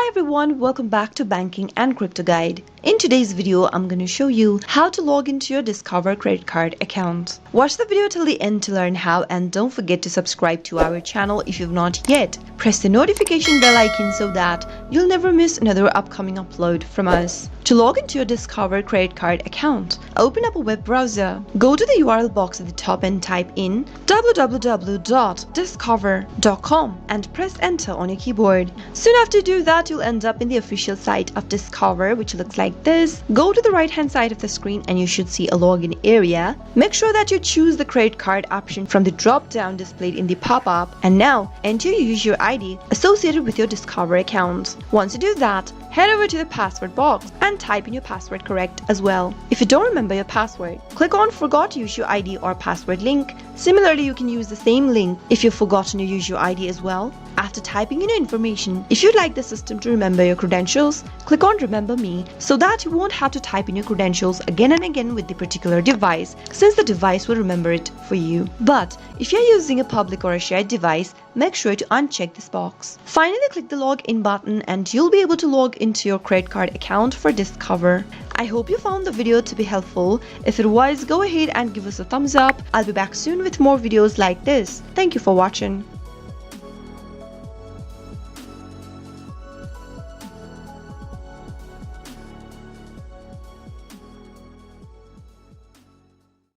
Hi everyone, welcome back to Banking and Crypto Guide. In today's video, I'm going to show you how to log into your Discover credit card account. Watch the video till the end to learn how, and don't forget to subscribe to our channel if you've not yet. Press the notification bell icon so that you'll never miss another upcoming upload from us. To log into your Discover credit card account, open up a web browser. Go to the URL box at the top and type in www.discover.com and press enter on your keyboard. Soon after you do that, you'll end up in the official site of Discover, which looks like this. Go to the right hand side of the screen and you should see a login area. Make sure that you choose the credit card option from the drop down displayed in the pop-up, and now enter your user ID associated with your Discover account. Once you do that, head over to the password box and type in your password correct as well. If you don't remember your password, click on Forgot to Use Your ID or Password link. Similarly, you can use the same link if you've forgotten to use your ID as well. After typing in your information, if you'd like the system to remember your credentials, click on Remember Me so that you won't have to type in your credentials again and again with the particular device, since the device will remember it for you. But if you're using a public or a shared device, make sure to uncheck this box. Finally, click the Login button and you'll be able to log into your credit card account for Discover. I hope you found the video to be helpful. If it was, go ahead and give us a thumbs up. I'll be back soon with more videos like this. Thank you for watching.